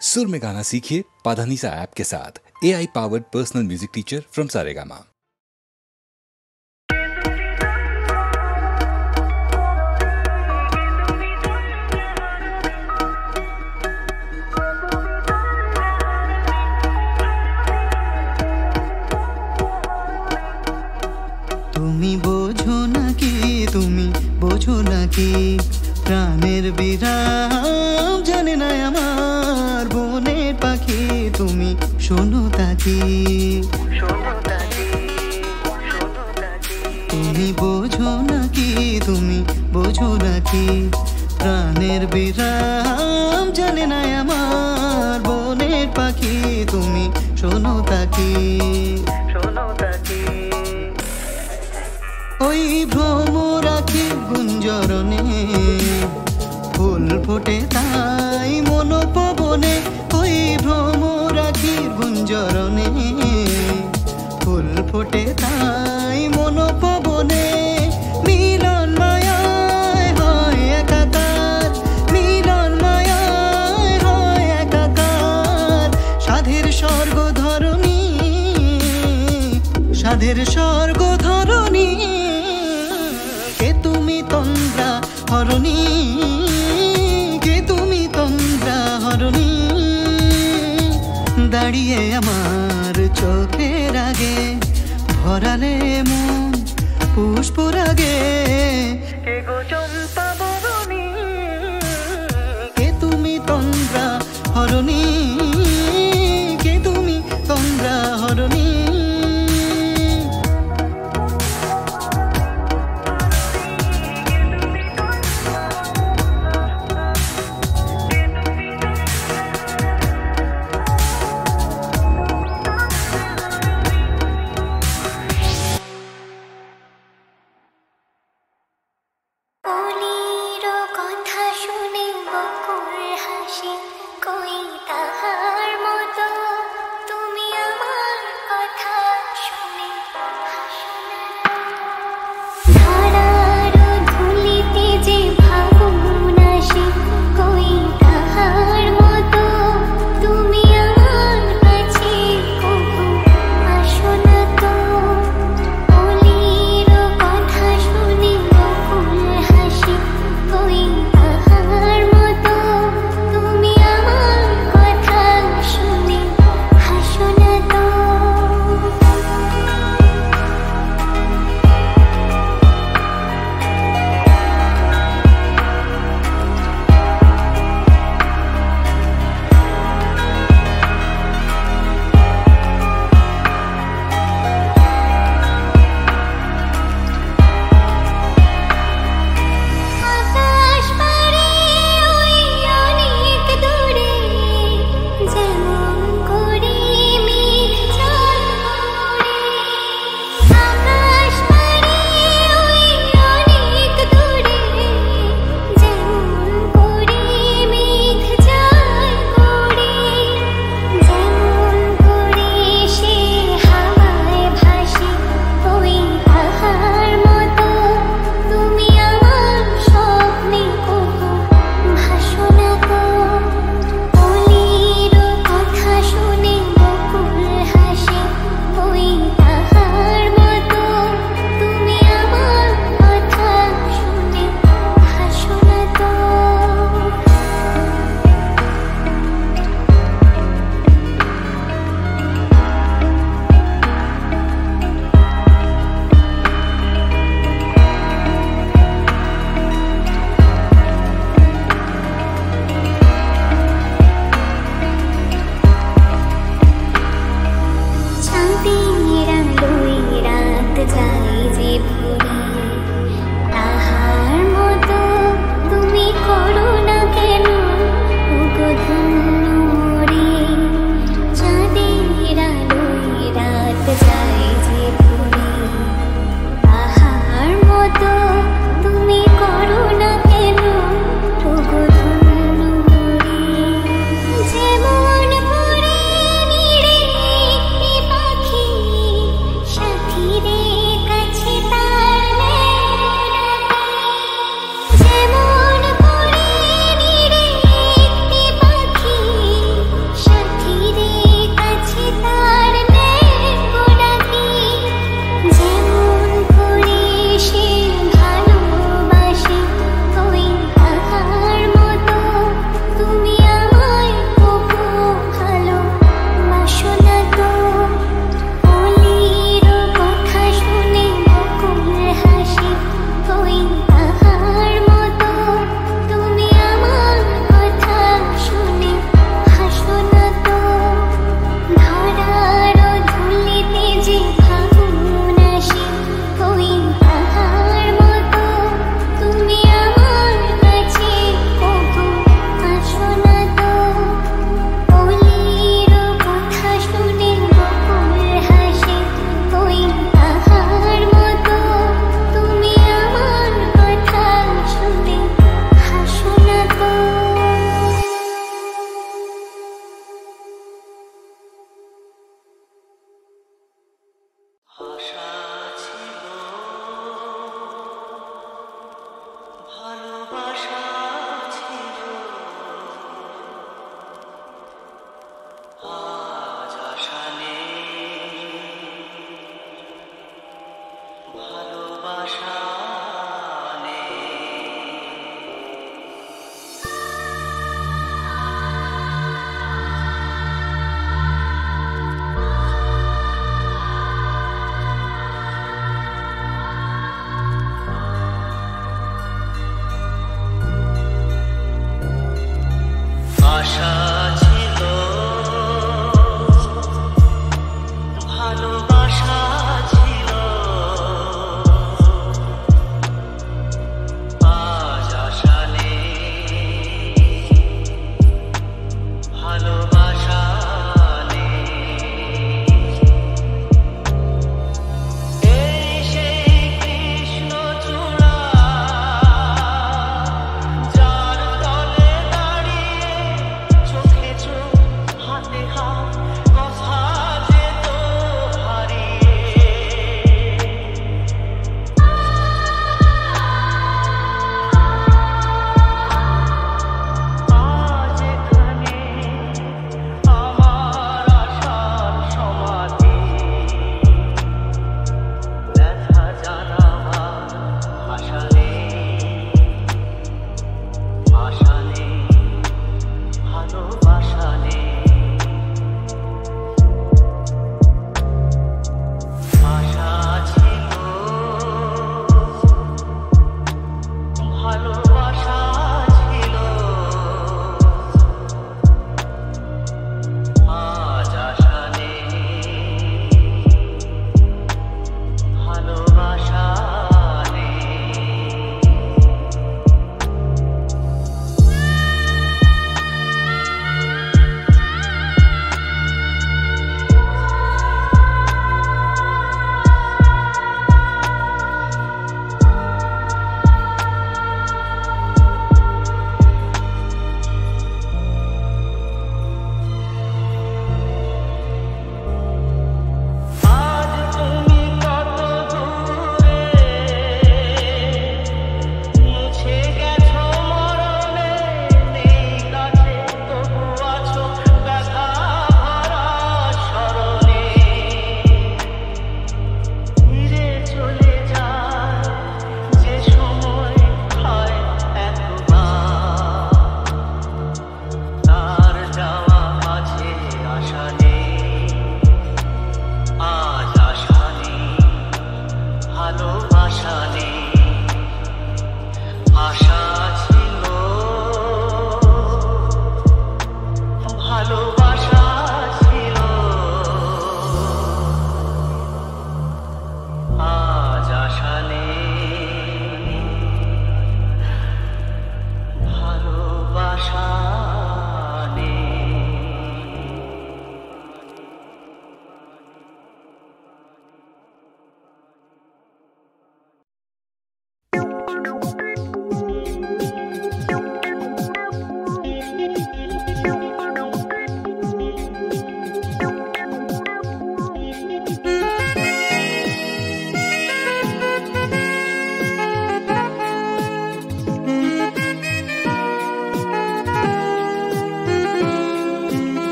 सुर में गाना सीखिए पाधानीसा ऐप के साथ। AI powered personal music teacher from Saregama. তুমি বোঝো নাকি, তুমি বোঝো নাকি, প্রাণের বিরাম জানে না আমার বনের পাখি। তুমি শোনো তাকি, তুমি বোঝো নাকি, তুমি বোঝো নাকি, প্রাণের বিরাম জানে না আমার বনের পাখি। তুমি শোনো তাকি, ওই ভ্রমরাখি গুঞ্জরণে ফুল ফোটে তাই মনোপবনে। ওই ভ্রমরাখি গুঞ্জরণে ফুল ফোটে তাই মনোপবনে। মিলন মায়ায় হয় একাকার, মিলন মায়ায় হয় একাকার। সাধের স্বর্গ ধরণী, সাধের স্বর্গ ধরণী। কে তুমি তন্দ্রা হরণী, কে তুমি তন্দ্রা হরণী। দাঁড়িয়ে আমার চোখের আগে ভরালে মন পুষ্পরাগে। কে গো চম্পা বরণী, কে তুমি তন্দ্রা হরণী, কে তুমি তন্দ্রা হরণী। কথা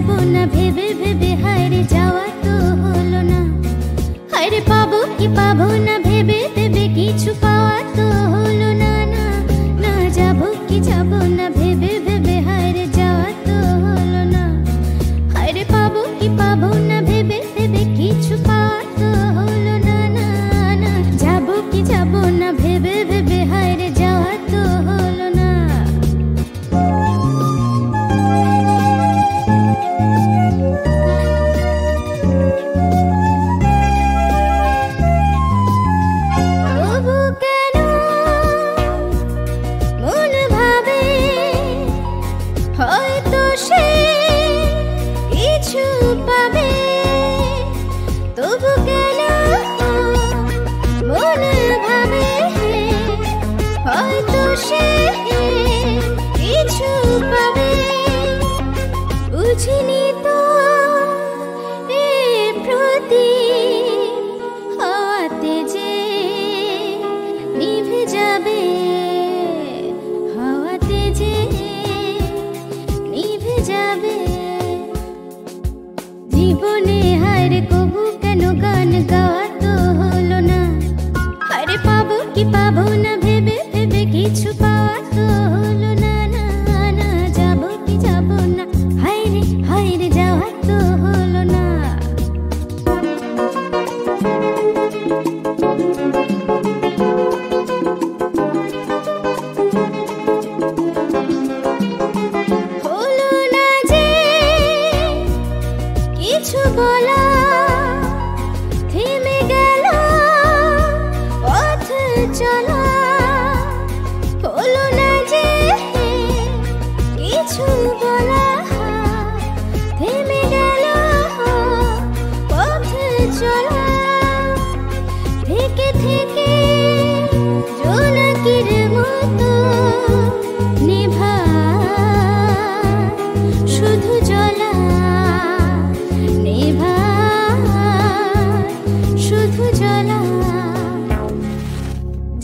যাবো না ভেবে ভেবে হায়রে যাওয়া তো হলো না। হায়রে পাবো কি পাবো না ভেবে ভেবে কিছু পাওয়া তো হলো না। না না যাবো কি যাবো না ভেবে ভেবে হায়রে যাওয়া তো হলো না। হায়রে পাবো কি পাবো না ভেবে ভেবে কিছু পাওয়া তো হলো না। না না যাবো কি যাবো না ভেবে ভেবে হায়রে যাওয়া তো হলো না। তবু কেন মন ভাবে হয়তো সে কিছু পাবে। তবু কেন মন ভাবে হয়তো সে কিছু পাবে। বুঝিনি তো এ প্রতি হাতে যে নিভে যাবে। হাওয়াতে যে নিভে যাবে। জীবনে হায়রে কবু কেন গান গাওয়া তো হলো না। হায়রে পাবো কি পাবো না ভেবে ভেবে কিছু পাওয়া তো হলো না। না না যাবো কি যাবো না হায়রে হায়রে যাওয়া তো হলো না। হলো না যে কিছু বলা, থেমে গেল পথ চলা। হলো না যে কিছু বলা, থেমে গেল পথ চলা। থেকে থেকে জোনাকির মতো নিভা শুধু জ্বলা। নিভা শুধু জ্বলা।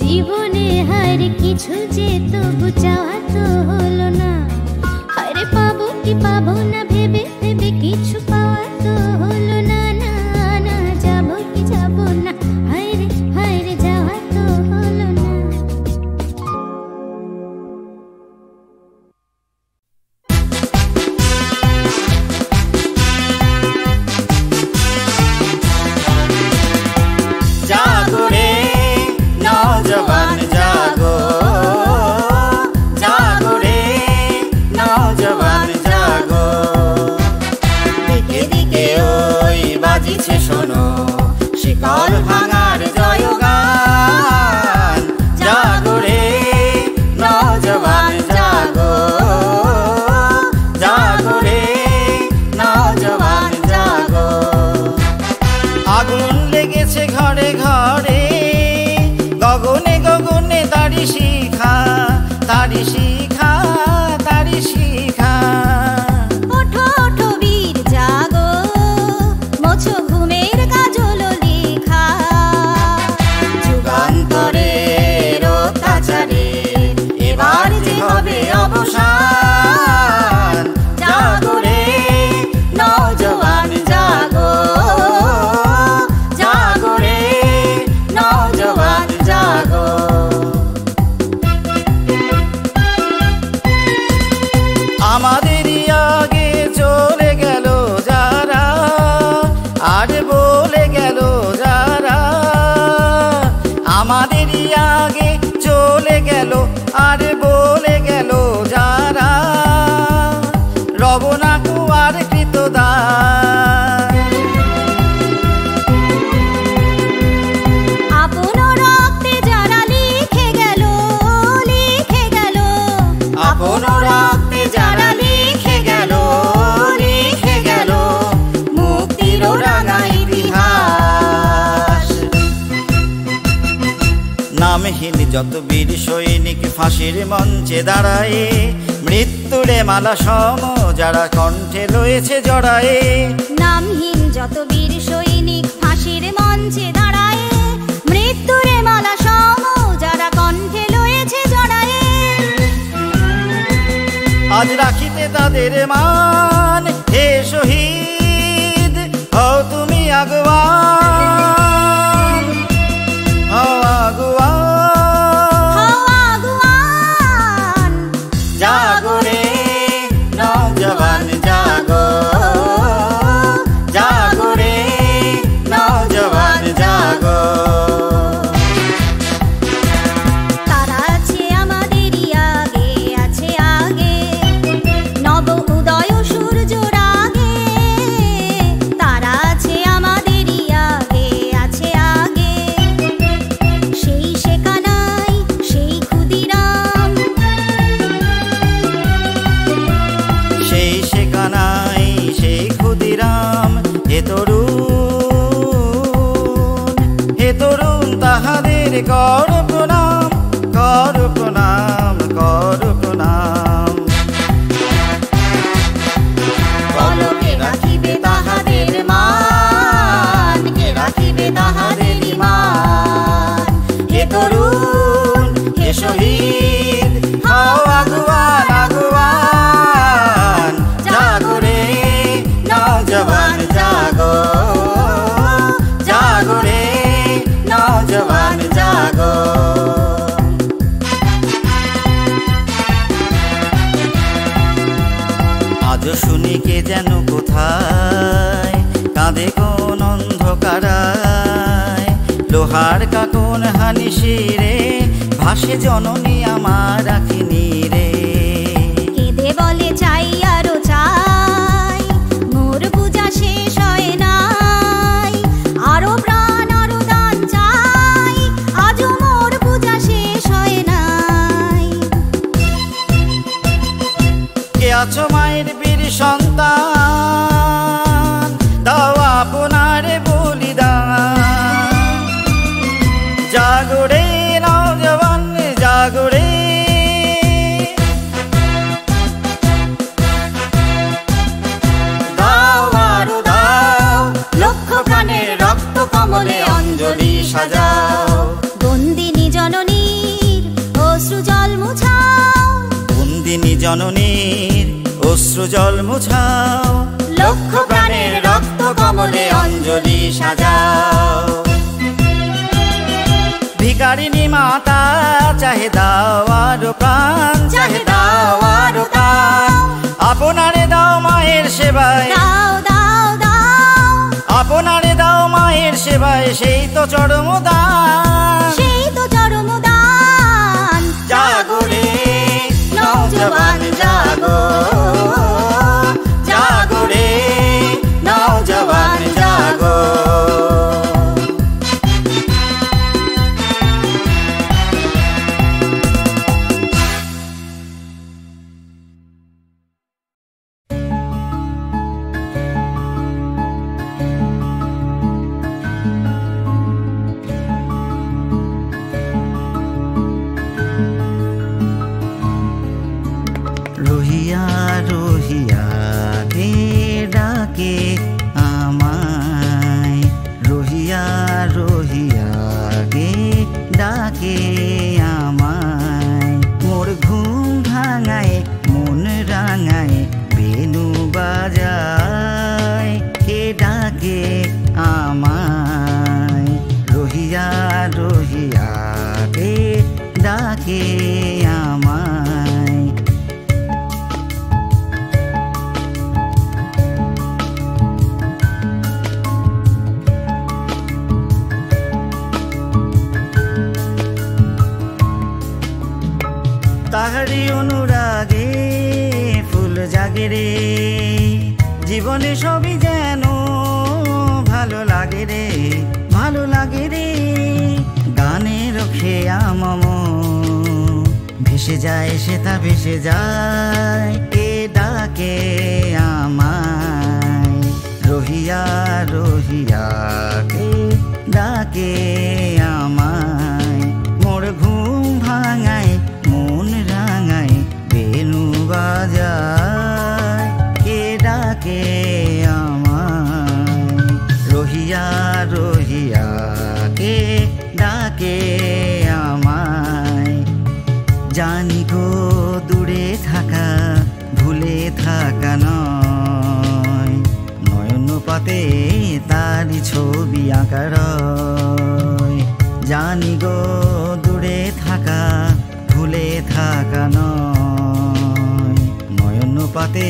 জীবনে হায়রে কিছু যে তবু চাওয়া তো হলো না। হায়রে পাবো কি পাবো না ভেবে ভেবে কিছু পাওয়া তো হলো না। না না যাবো কি যাবো না হায়রে হায়রে যাওয়া তো হলো না। जागो रे नौजवान जागो, जागो रे नौजवान जागो। दिके दिके ओई बाजिছে শোনো শিকল ভাঙার জয়গান। জাগো রে নৌজওয়ান জাগো, জাগো রে নৌজওয়ান জাগো। আগুন লেগেছে ঘরে ঘরে, গগনে গগনে তারি শিখা, তারি শিখা, তারি শিখা। ওঠো ওঠো বীর জাগো, মোছো ঘুমের কাজল লেখা। যুগান্তরের অত্যাচারে এবার যে হবে অবসান। জাগো রে নৌজওয়ান জাগো, জাগো রে নৌজওয়ান জাগো। আমাদেরই আগে চলে গেল যারা, আর বলে গেল যারা। আমাদেরই আগে চলে গেল আর বলে গেল যারা। রব না কুয়ার কৃতদান। আপন রক্তে যারা লিখে গেল, লিখে গেল। আপন রক্তে যারা লিখে গেল, লিখে গেল মুক্তির রাঙা ইতিহাস। নামহীন যত বীর সৈনিক ফাঁসির মঞ্চে দাঁড়ায়, মৃত্যুরে মালা সম যারা কণ্ঠে লয়েছে জড়ায়ে। নামহীন যত বীর সৈনিক ফাঁসির মঞ্চে দাঁড়ায়, মৃত্যুরে মালা সম যারা কণ্ঠে লয়েছে জড়ায়ে। আজ রাখিতে তাদের মান, হে হে শহীদ হও তুমি আগুয়ান, হও আগুয়ান, জাগো রে নওজওয়ান জাগো, জাগো রে নওজওয়ান জাগো। তারা আছে আমাদেরই আগে, আছে আগে নব উদয় সূর্যর আগে। তারা আছে আমাদেরই আগে, আছে আগে সেই শেখানাই সেই ক্ষুদিরাম, সেই শেখানাই সেই ক্ষুদিরাম। হে তরুণ তাহাদের কর প্রণাম, কর প্রণাম, কর প্রণাম। বলো কে রাখিবে তাহাদের মান, কে রাখিবে তাহাদের মান। হে তরুণ হে শহীদ হও আগুয়ান, আগুয়ান, জাগো রে নওজওয়ান জাগো, জাগো রে নওজওয়ান জাগো। আজ শুনি কে যেন কোথায় কাঁদে কোন অন্ধকারায়, লোহার কাকন হানি শিরে ভাসে জননী আমার আখিনী রে। কেঁদে বলে চাই আরো চাই, মোর পূজা শেষ হয় নাই। আরো প্রাণ আরো দান চাই, আজও মোর পূজা শেষ হয় নাই। কে আছো মায়ের বীর সন্তান, দাও আপনার বলিদান। জাগো রে নওজওয়ান জাগো রে, দাও আরো দাও লক্ষ প্রাণের রক্ত কমলে অঞ্জলি সাজাও। বন্দিনী জননীর অশ্রু জল মুছাও, বন্দিনী জননীর অশ্রু জল মুছাও, লক্ষ প্রাণের রক্ত কমলে অঞ্জলি সাজাও। ভিখারিণী মাতা চাহে দাও আরো প্রাণ, চাহে দাও আরো প্রাণ। আপনারে দাও মায়ের সেবায়, দাও দাও দাও, আপনারে দাও মায়ের সেবায়, সেই তো চরম দান। সেই তো চরম দান। জাগো রে নওজওয়ান জাগো, জাগো রে নওজওয়ান জাগো। রহিয়া রহিয়া কে ডাকে আমায়, রহিয়া রহিয়া কে ডাকে আমায়। মোর ঘুম ভাঙায় মন রাঙায় বেনু বাজায়, কে ডাকে আমায়। রহিয়া রহিয়া কে ডাকে আমায়। তাহারি অনুরাগে ফুল জাগে রে, জীবনে সবই যেন ভালো লাগে রে, ভালো লাগে রে। গানের খেয়া মম ভেসে যায় সেটা ভেসে যায়, কে ডাকে আমায়। রহিয়া রহিয়া কে ডাকে আমায়। মোর ঘুম ভাঙায় মন রাঙায় বেনু বাজায়, কে ডাকে আমায়। রহিয়া রহিয়া কে ডাকে আমায়। জানি গো দূরে থাকা ভুলে থাকা নয়, পাতে তারি ছবি আঁকা রয়। জানি গো দূরে থাকা ভুলে থাকা নয়, নয়ন পাতে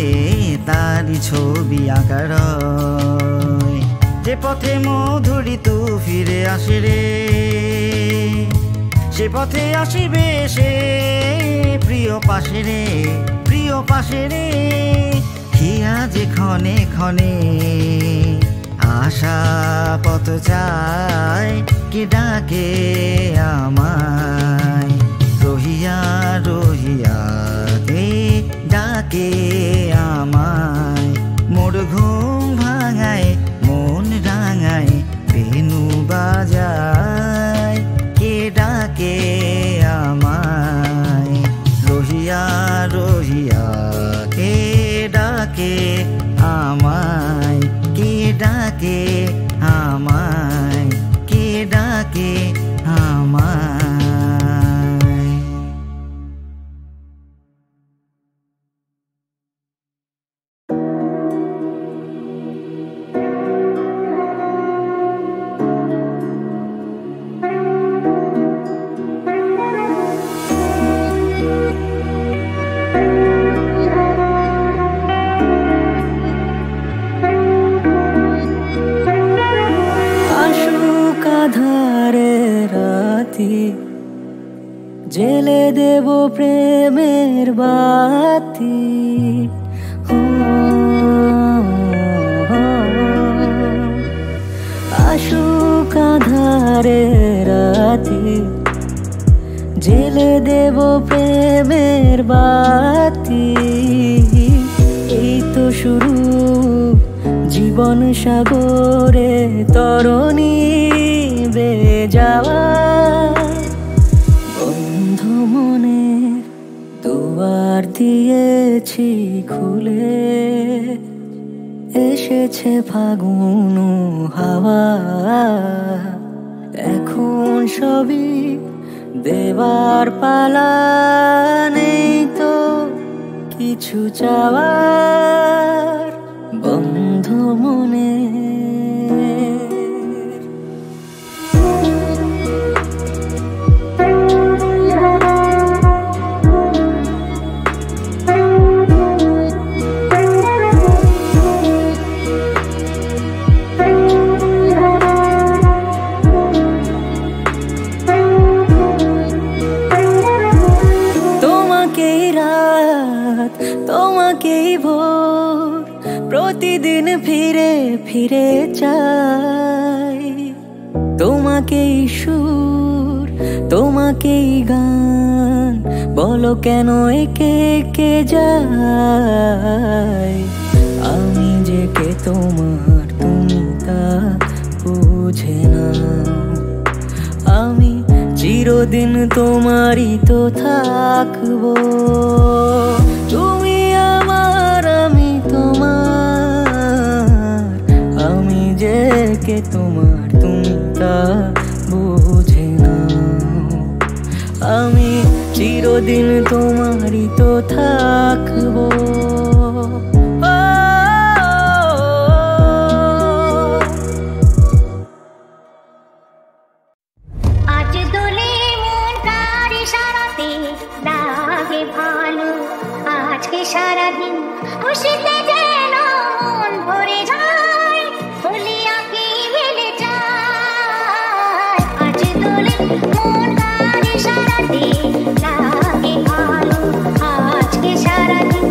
তারি ছবি আঁকা রয়। যে পথে মধুরি তু ফিরে আসে রে, সে পথে আসিবে সে প্রিয় পাশে রে, প্রিয় পাশে রে। হিয়া যে ক্ষণে ক্ষণে আশা পথ চায়, কে ডাকে আমায় রহিয়া রহিয়া, কে ডাকে আমায়। মোর ঘুম ভাঙায় মন রাঙায় বেনু বাজায়, কে ডাকে আমায় রহিয়া রহিয়া, কে ডাকে আমায়, কে ডাকে আমায়, কে ডাকে আমায়। জেলে দেব প্রেমের বাতি, আশুক আঁধারে রাতি। জেলে দেব প্রেমের বাতি, এই তো শুরু জীবন সাগরে তরণী বে যাওয়া। দুয়ার দিয়েছি খুলে, এসেছে ফাগুন হাওয়া। এখন সবই দেবার পালা, নেই তো কিছু চাওয়ার বন্ধ মনে। তোমাকেই ভোর প্রতিদিন ফিরে ফিরে চাই, তোমাকেই সুর তোমাকেই গান, বলো কেন একে একে যায়। আমি যে কে তোমার তুমি তা বুঝে না, আমি চিরদিন তোমারই তো থাকবো। তুমি আমার আমি তোমার, আমি যে কে তোমার তুমি তা বুঝে না। আমি চিরদিন তোমারই তো থাকবো। সারাদিন খুশিতে যেন মন ভরে যায়, হলিয়া কি মিলে যায়। আজ দোলে মন কারে সারাতে লাগে ভালো, আজকে সারাদিন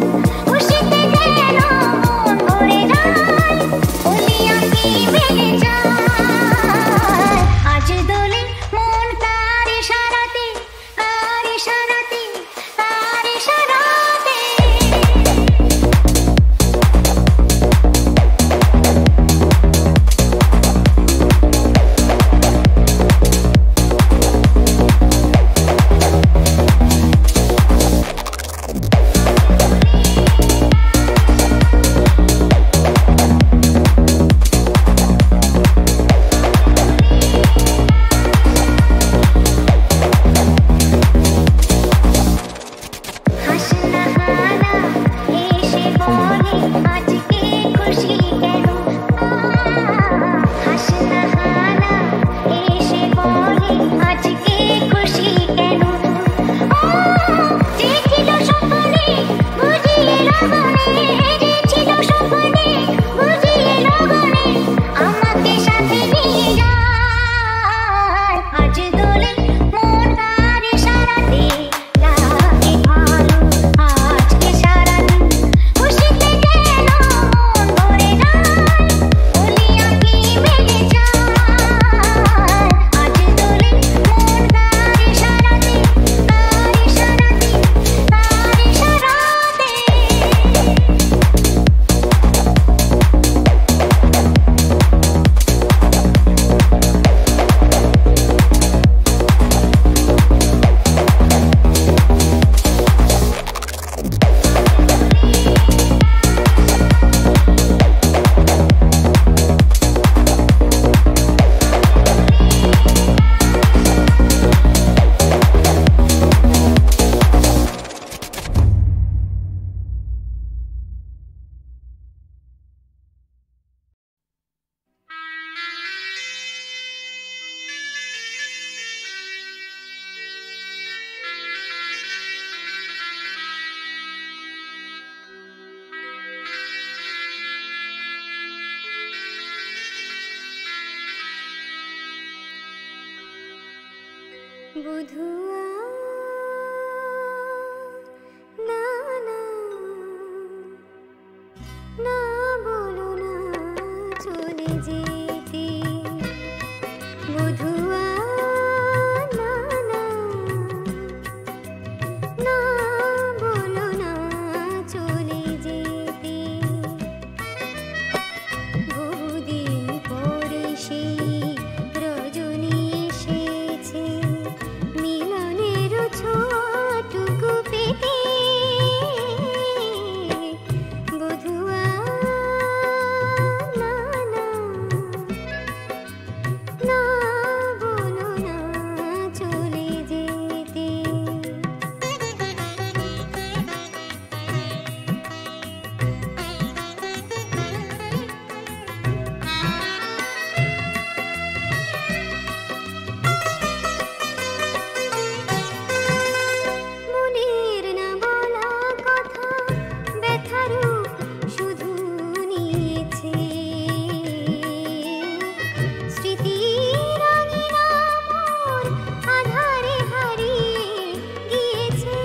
খুশিতে যেন মন ভরে যায়, হলিয়া কি মিলে যায়। আজ দোলে মন কারে সারাতে, কারে সারাতে, কারে সারাতে। বধুয়া না না না বলো না চলে যেতে বধুয়া না না না বলো না চলে যেতে বহুদিন পরে সেই রজনী এসেছে মিলনের ছোটটুকু পেতে বধুয়া না না না বলো না চলে যেতে মনের না বলা কথা ব্যথারূপ শুধু নিয়েছে স্মৃতির আঙিনা মোর আধারে হারিয়ে গিয়েছে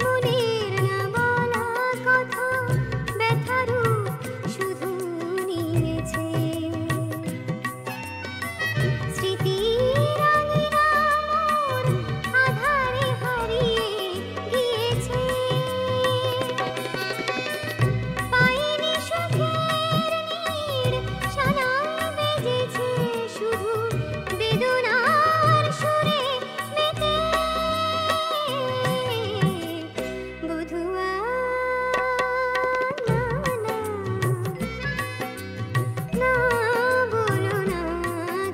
মনের না বলা কথা ব্যথারূপ শুধু নিয়েছে স্মৃতির আঙিনা মোর আধারে হারিয়ে গিয়েছে পাইনি সুখের নীড় শানায় বেজেছে শুধু বেদনার সুরে মেতে বধুয়া না না না বলো না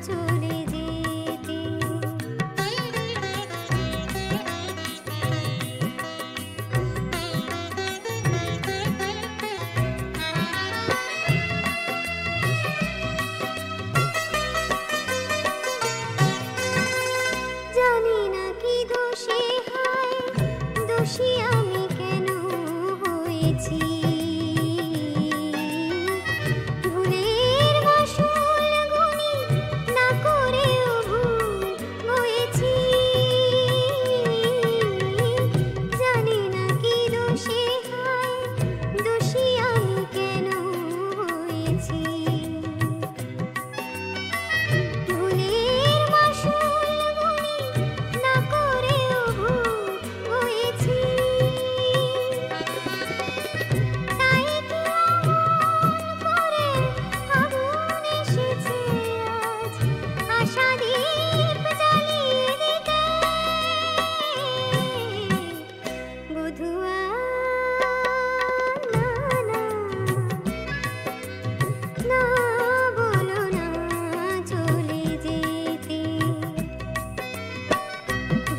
চলে যেতে জানি না কি দোষে হয় দোষী আমি কেন হয়েছি ভুলের মাসুল গুনি না করেও ভুল বয়েছি জানি না কি দোষে হয় দোষী আমি কেন হয়েছি ভুলের মাসুল গুনি না করেও ভুল হয়েছি তাই কি অমন করে আগুন এসেছে আজ আশা দীপ জ্বালিয়ে দিতে বধুয়া না না না বলো না চলে যেতে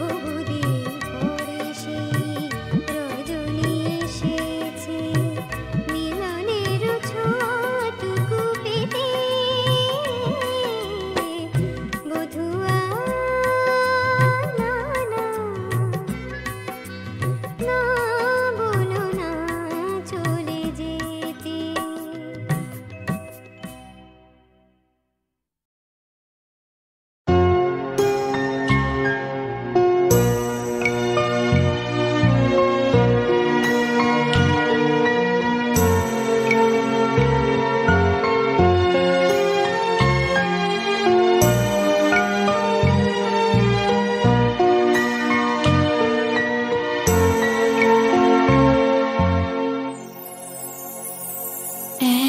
বহুদিন পরে সেই রজনী এসেছে মিলনের ছোটটুকু পেতে বধুয়া না না না বলো না চলে যেতে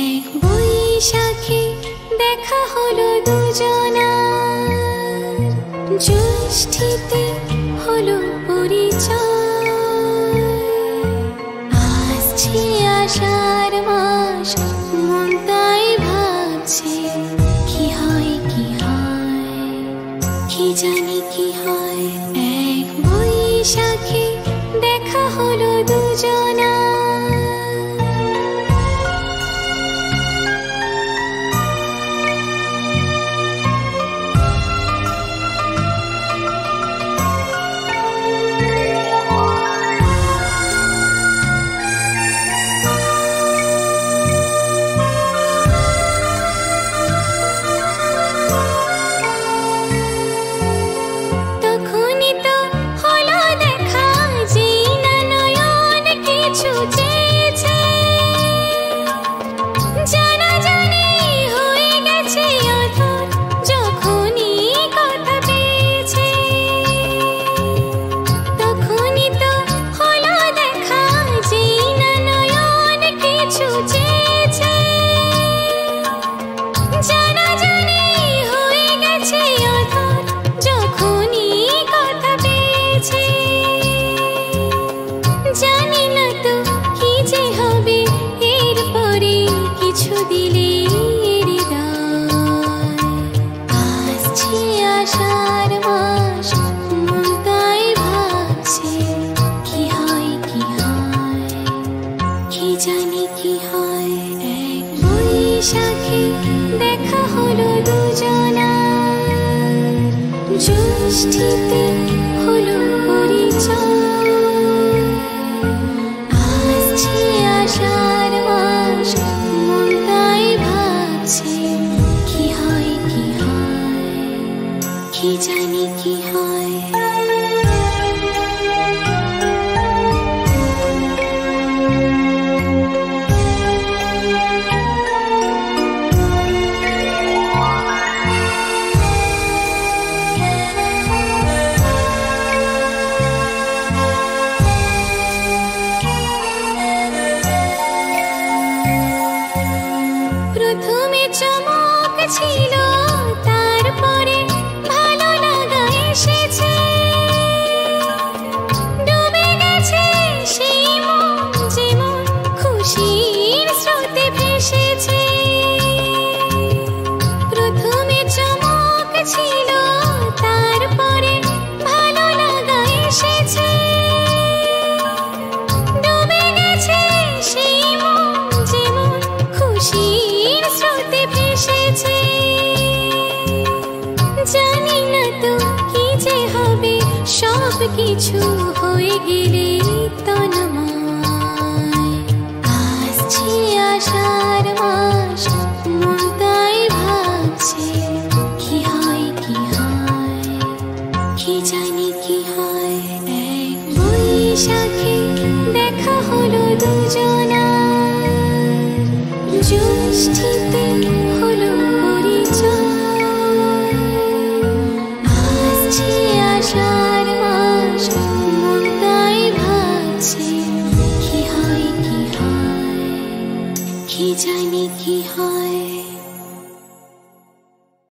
এক বৈশাখে দেখা হলো দুজনার জ্যৈষ্ঠীতে হলো পরিচয় আসছে আষাঢ় মাস মন তাই ভাবছে কি হয় কি জানি কি হয় এক বৈশাখে দেখা হলো দুজনার জ্যৈষ্ঠীতে হলো পরিচয়, আসছে আষাঢ় মাস, মন তাই ভাবছে কি হয় কি হয়, কি জানি কি হয়। প্রথমে চমক ছিল, তারপরে ভালো লাগা এসেছে, ডুবে গেছে সেই মন যেমন খুশির স্রোতে ভেসেছে। প্রথমে চমক ছিল, তারপরে ভালো লাগা এসেছে, ডুবে গেছে সেই মন যেমন খুশির স্রোতে ভেসেছে। জানি না তো কি যে হবে, সব কিছু হয়ে গেলে তন্ময়। আসছে আষাঢ় মাস, মন তাই ভাবছে কি হয় কি হয়, কি জানি কি হয়। এক বৈশাখে দেখা হলো দুজনার, জ্যৈষ্ঠীতে হলো পরিচয়, আসছে আষাঢ় মাস, মন তাই ভাবছে কি হয় কি হয়, কি জানি কি হয়।